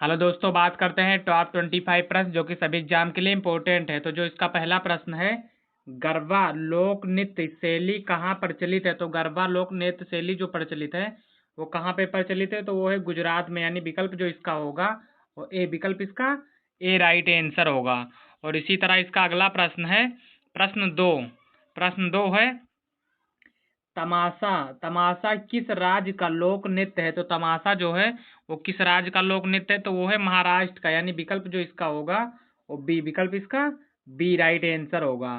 Hello दोस्तों, बात करते हैं टॉप 25 प्रश्न जो कि सभी एग्जाम के लिए इम्पोर्टेंट है। तो जो इसका पहला प्रश्न है, गरबा लोक नृत्य शैली कहाँ प्रचलित है। तो गरबा लोक नृत्य शैली जो प्रचलित है वो कहाँ पे प्रचलित है, तो वो है गुजरात में। यानी विकल्प जो इसका होगा वो ए विकल्प इसका ए राइट आंसर होगा। और इसी तरह इसका अगला प्रश्न है प्रश्न दो है, तमाशा तमाशा किस राज्य का लोक नृत्य है। तो तमाशा जो है वो किस राज्य का लोक नृत्य है, तो वो है महाराष्ट्र का। यानी विकल्प जो इसका होगा वो बी विकल्प इसका बी राइट आंसर होगा।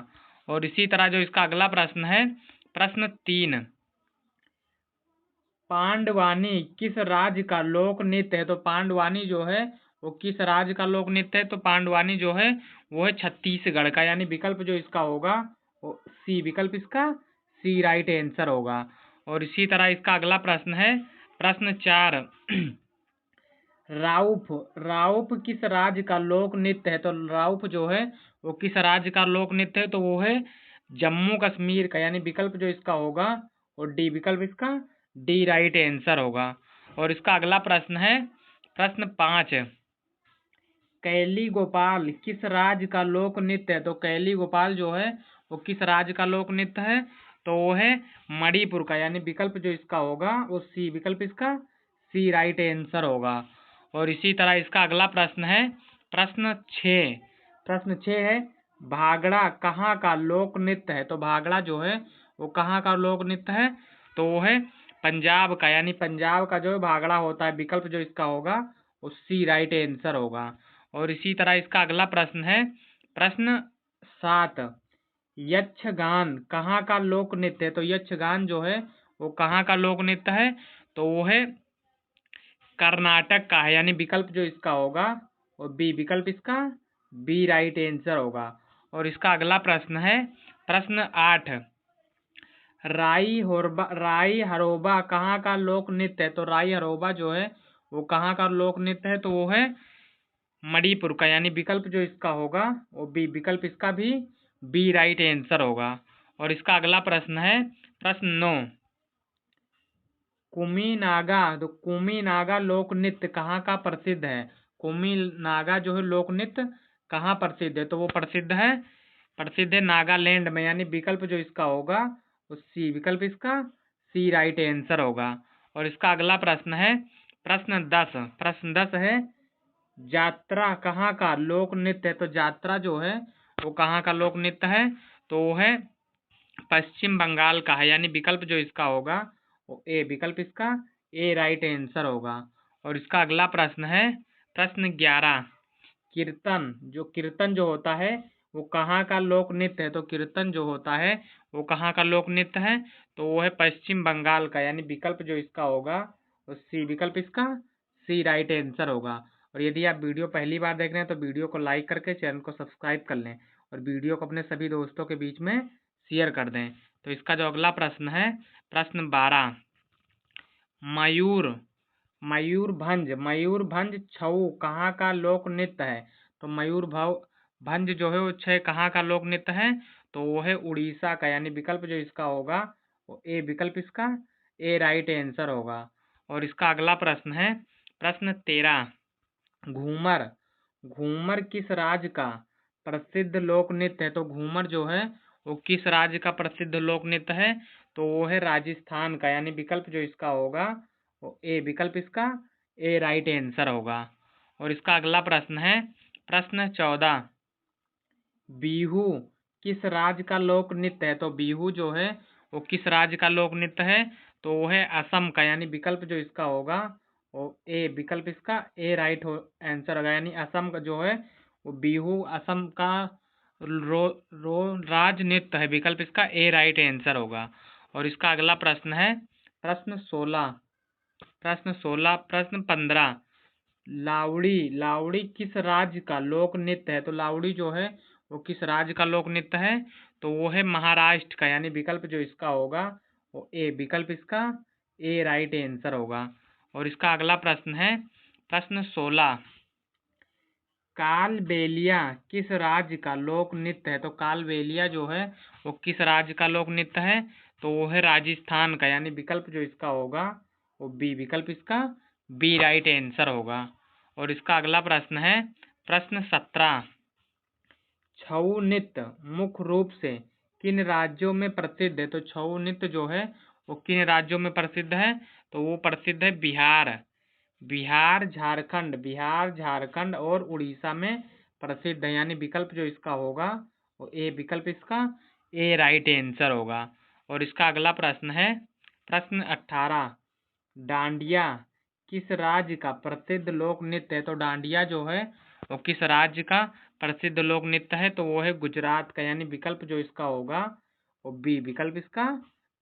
और इसी तरह जो इसका अगला प्रश्न है, प्रश्न 3, पांडवानी किस राज्य का लोक नृत्य है। तो पांडवानी जो है वो किस राज्य का लोक नृत्य है, तो पांडवानी जो है वो है छत्तीसगढ़ का। यानी विकल्प जो इसका होगा वो सी विकल्प इसका सी राइट आंसर होगा। और इसी तरह इसका अगला प्रश्न है, प्रश्न 4, राउफ राउफ किस राज्य का लोक नृत्य है। तो राउफ जो है वो किस राज्य का लोक नृत्य है, तो वो है जम्मू कश्मीर का। यानी विकल्प जो इसका होगा वो डी विकल्प इसका डी राइट आंसर होगा। और इसका अगला प्रश्न है, प्रश्न 5, कैली गोपाल किस राज्य का लोक नृत्य है। तो कैली गोपाल जो है वो किस राज्य का लोक नृत्य है, तो वो है मणिपुर का। यानी विकल्प जो इसका होगा वो सी विकल्प इसका सी राइट आंसर होगा। और इसी तरह इसका अगला प्रश्न है, प्रश्न 6 है, भागड़ा कहाँ का लोक नृत्य है। तो भागड़ा जो है वो कहाँ का लोक नृत्य है, तो वो है पंजाब का। यानी पंजाब का जो है भागड़ा होता है। विकल्प जो इसका होगा वो सी राइट आंसर होगा। और इसी तरह इसका अगला प्रश्न है, प्रश्न 7, यक्षगान कहाँ का लोक नृत्य है। तो यक्षगान जो है वो कहाँ का लोक नृत्य है, तो वो है कर्नाटक का है। यानी विकल्प जो इसका होगा वो बी विकल्प इसका बी राइट आंसर होगा। और इसका अगला प्रश्न है, प्रश्न 8, राई हरोबा कहाँ का लोक नृत्य है। तो राई हरोबा जो है वो कहाँ का लोक नृत्य है, तो वो है मणिपुर का। यानी विकल्प जो इसका होगा वो बी विकल्प इसका भी बी राइट आंसर होगा। और इसका अगला प्रश्न है, प्रश्न 9, कुमी नागा। तो कुमी नागा लोक नृत्य कहाँ का प्रसिद्ध है। कुमी नागा जो है लोक नृत्य कहाँ प्रसिद्ध है, तो वो प्रसिद्ध है नागालैंड में। यानी विकल्प जो इसका होगा वो सी विकल्प इसका सी राइट आंसर होगा। और इसका अगला प्रश्न है, प्रश्न 10 है, यात्रा कहाँ का लोक नृत्य है। तो यात्रा जो है वो कहाँ का लोक नृत्य है, तो वो है पश्चिम बंगाल का है। यानी विकल्प जो इसका होगा वो ए विकल्प इसका ए राइट आंसर होगा। और इसका अगला प्रश्न है, प्रश्न 11, कीर्तन जो होता है वो कहाँ का लोक नृत्य है। तो कीर्तन जो होता है वो कहाँ का लोक नृत्य है, तो वो है पश्चिम बंगाल का। यानी विकल्प जो इसका होगा वो सी विकल्प इसका सी राइट आंसर होगा। और यदि आप वीडियो पहली बार देख रहे हैं तो वीडियो को लाइक करके चैनल को सब्सक्राइब कर लें और वीडियो को अपने सभी दोस्तों के बीच में शेयर कर दें। तो इसका जो अगला प्रश्न है, प्रश्न 12, मयूरभंज छऊ कहाँ का लोक नृत्य है। तो मयूरभंज जो है वो छह कहाँ का लोक नृत्य है, तो वो है उड़ीसा का। यानी विकल्प जो इसका होगा वो ए विकल्प इसका ए राइट आंसर होगा। और इसका अगला प्रश्न है, प्रश्न 13, घूमर किस राज्य का प्रसिद्ध लोक नृत्य है। तो घूमर जो है वो किस राज्य का प्रसिद्ध लोक नृत्य है, तो वो है राजस्थान का। यानी विकल्प जो इसका होगा वो ए विकल्प इसका ए राइट आंसर होगा। और इसका अगला प्रश्न है, प्रश्न 14, बिहू किस राज्य का लोक नृत्य है। तो बिहू जो है वो किस राज्य का लोक नृत्य है, तो वो है असम का। यानी विकल्प जो इसका होगा वो ए विकल्प इसका ए राइट आंसर होगा। यानी असम का जो है वो बिहू असम का राज नृत्य है। विकल्प इसका ए राइट आंसर होगा। और इसका अगला प्रश्न है, प्रश्न 15, लावड़ी किस राज्य का लोक नृत्य है। तो लावड़ी जो है वो किस राज्य का लोक नृत्य है, तो वो है महाराष्ट्र का। यानी विकल्प जो इसका होगा वो ए विकल्प इसका ए राइट आंसर होगा। और इसका अगला प्रश्न है, प्रश्न 16, कालबेलिया किस राज्य का लोक नृत्य है। तो कालबेलिया जो है वो किस राज्य का लोक नृत्य है, तो वो है राजस्थान का। यानी विकल्प जो इसका होगा वो बी विकल्प इसका बी राइट आंसर होगा। और इसका अगला प्रश्न है प्रश्न 17। छऊ नृत्य मुख्य रूप से किन राज्यों में प्रसिद्ध है? तो छऊ नृत्य जो है वो किन राज्यों में प्रसिद्ध है? तो वो प्रसिद्ध है बिहार, झारखंड और उड़ीसा में प्रसिद्ध है। यानी विकल्प जो इसका होगा वो ए विकल्प इसका ए राइट आंसर होगा। और इसका अगला प्रश्न है प्रश्न 18। डांडिया किस राज्य का प्रसिद्ध लोक नृत्य है? तो डांडिया जो है वो किस राज्य का प्रसिद्ध लोक नृत्य है? तो वो है गुजरात का। यानी विकल्प जो इसका होगा वो बी विकल्प इसका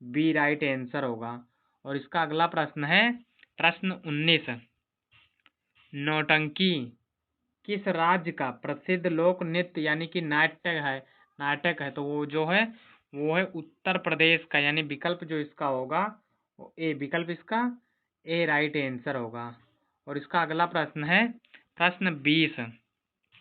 बी राइट आंसर होगा। और इसका अगला प्रश्न है प्रश्न 19। नौटंकी किस राज्य का प्रसिद्ध लोक नृत्य यानी कि नाटक है? तो वो है उत्तर प्रदेश का। यानी विकल्प जो इसका होगा वो ए विकल्प इसका ए राइट आंसर होगा। और इसका अगला प्रश्न है प्रश्न 20।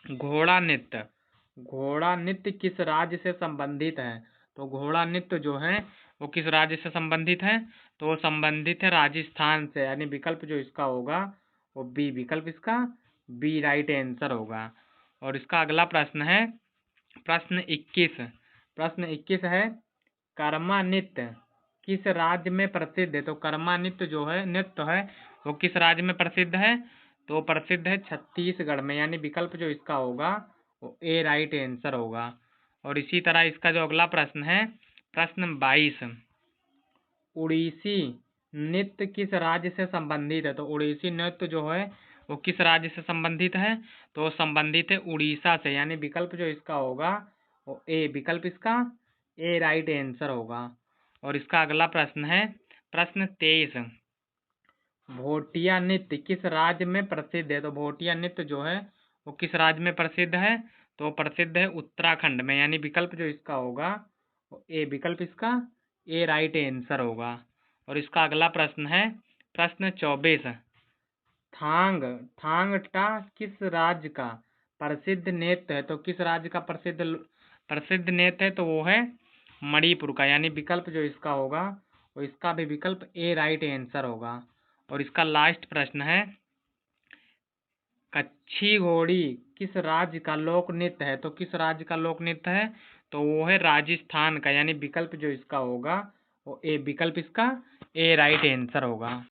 घोड़ा नृत्य किस राज्य से संबंधित है? तो घोड़ा नृत्य जो है वो किस राज्य से संबंधित है? तो वो संबंधित है राजस्थान से। यानी विकल्प जो इसका होगा वो बी विकल्प इसका बी राइट आंसर होगा। और इसका अगला प्रश्न है प्रश्न 21 है कर्मा नृत्य किस राज्य में प्रसिद्ध है? तो कर्मा नृत्य जो है नृत्य है वो किस राज्य में प्रसिद्ध है? तो प्रसिद्ध है छत्तीसगढ़ में। यानी विकल्प जो इसका होगा वो ए राइट आंसर होगा। और इसी तरह इसका जो अगला प्रश्न है प्रश्न 22। उड़ीसी नृत्य किस राज्य से संबंधित है? तो उड़ीसी नृत्य जो है वो किस राज्य से संबंधित है? तो संबंधित है उड़ीसा से। यानी विकल्प जो इसका होगा वो ए विकल्प इसका ए राइट आंसर होगा। और इसका अगला प्रश्न है प्रश्न 23। भोटिया नृत्य किस राज्य में प्रसिद्ध है? तो भोटिया नृत्य जो है वो किस राज्य में प्रसिद्ध है? तो प्रसिद्ध है उत्तराखंड में। यानी विकल्प जो इसका होगा वो ए विकल्प इसका ए राइट आंसर होगा। और इसका अगला प्रश्न है प्रश्न 24। थांग टा किस राज्य का प्रसिद्ध नृत्य है? तो किस राज्य का प्रसिद्ध नृत्य है? तो वो है मणिपुर का। यानी विकल्प जो इसका होगा वो इसका भी विकल्प ए राइट आंसर होगा। और इसका लास्ट प्रश्न है कच्छी घोड़ी किस राज्य का लोक नृत्य है? तो किस राज्य का लोक नृत्य है? तो वो है राजस्थान का। यानी विकल्प जो इसका होगा वो ए विकल्प इसका ए राइट आंसर होगा।